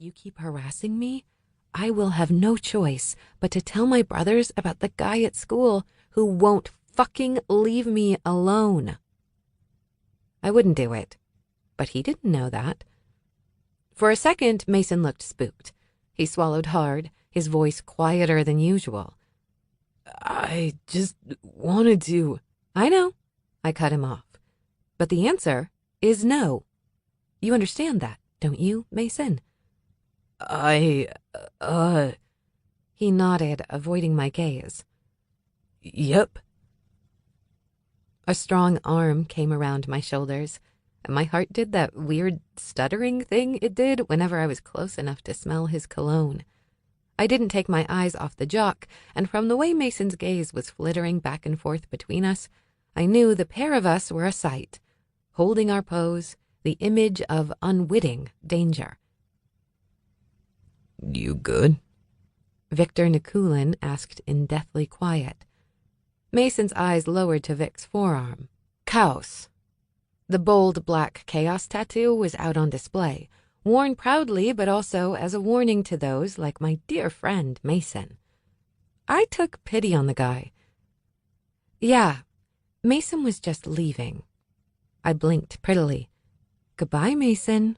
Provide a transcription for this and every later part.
you keep harassing me, I will have no choice but to tell my brothers about the guy at school who won't fucking leave me alone. I wouldn't do it, but he didn't know that. For a second, Mason looked spooked. He swallowed hard, his voice quieter than usual. I just wanted to... I know, I cut him off. But the answer is no. You understand that, don't you, Mason? He nodded, avoiding my gaze. Yep. A strong arm came around my shoulders, and my heart did that weird stuttering thing it did whenever I was close enough to smell his cologne. I didn't take my eyes off the jock, and from the way Mason's gaze was flittering back and forth between us, I knew the pair of us were a sight, holding our pose, the image of unwitting danger. You good? Viktor Nikulin asked in deathly quiet. Mason's eyes lowered to Vic's forearm. Chaos. The bold black chaos tattoo was out on display, worn proudly but also as a warning to those like my dear friend Mason. I took pity on the guy. Yeah, Mason was just leaving. I blinked prettily. Goodbye, Mason.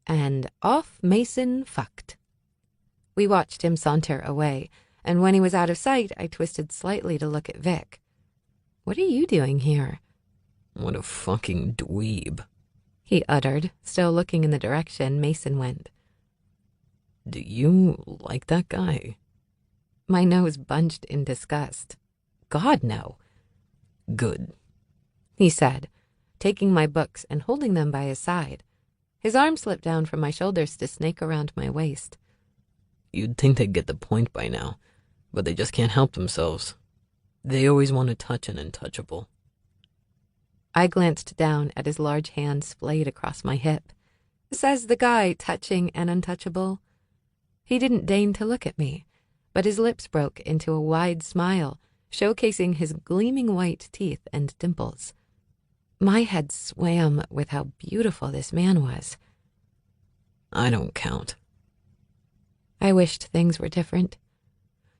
And off Mason fucked. We watched him saunter away, and when he was out of sight, I twisted slightly to look at Vic. What are you doing here? What a fucking dweeb, he uttered, still looking in the direction Mason went. Do you like that guy? My nose bunched in disgust. God, no. Good, he said, taking my books and holding them by his side. His arm slipped down from my shoulders to snake around my waist. You'd think they'd get the point by now, but they just can't help themselves. They always want to touch an untouchable. I glanced down at his large hand splayed across my hip. Says the guy touching an untouchable. He didn't deign to look at me, but his lips broke into a wide smile, showcasing his gleaming white teeth and dimples. My head swam with how beautiful this man was. I don't count. I wished things were different.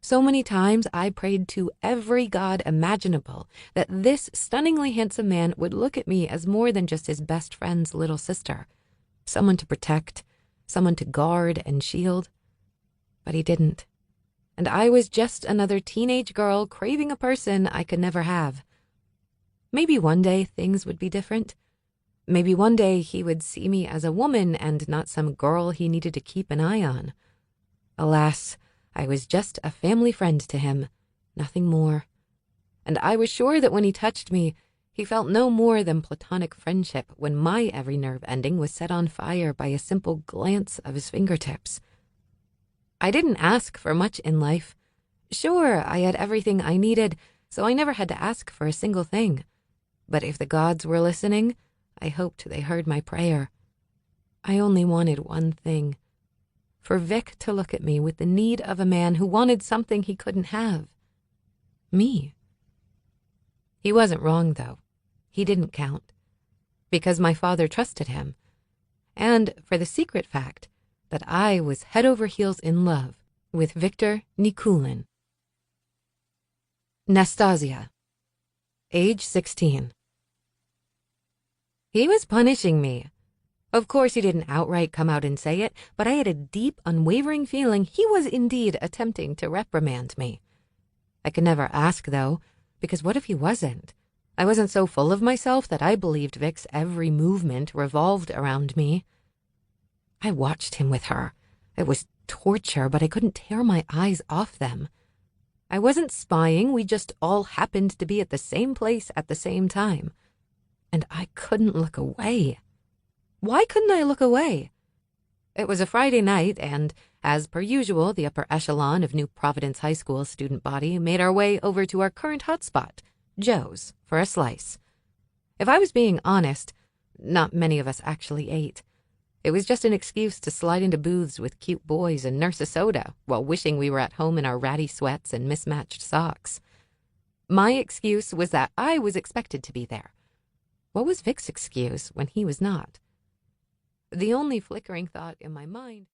So many times I prayed to every god imaginable that this stunningly handsome man would look at me as more than just his best friend's little sister, someone to protect, someone to guard and shield. But he didn't. And I was just another teenage girl craving a person I could never have. Maybe one day things would be different. Maybe one day he would see me as a woman and not some girl he needed to keep an eye on. Alas, I was just a family friend to him, nothing more. And I was sure that when he touched me, he felt no more than platonic friendship when my every nerve ending was set on fire by a simple glance of his fingertips. I didn't ask for much in life. Sure, I had everything I needed, so I never had to ask for a single thing. But if the gods were listening, I hoped they heard my prayer. I only wanted one thing. For Vic to look at me with the need of a man who wanted something he couldn't have. Me. He wasn't wrong, though. He didn't count. Because my father trusted him. And for the secret fact that I was head over heels in love with Viktor Nikulin. Nastasia. Age 16. He was punishing me. Of course, he didn't outright come out and say it, but I had a deep, unwavering feeling he was indeed attempting to reprimand me. I could never ask, though, because what if he wasn't? I wasn't so full of myself that I believed Vic's every movement revolved around me. I watched him with her. It was torture, but I couldn't tear my eyes off them. I wasn't spying, we just all happened to be at the same place at the same time. And I couldn't look away. Why couldn't I look away? It was a Friday night, and, as per usual, the upper echelon of New Providence High School student body made our way over to our current hotspot, Joe's, for a slice. If I was being honest, not many of us actually ate. It was just an excuse to slide into booths with cute boys and nurse a soda while wishing we were at home in our ratty sweats and mismatched socks. My excuse was that I was expected to be there. What was Vic's excuse when he was not? The only flickering thought in my mind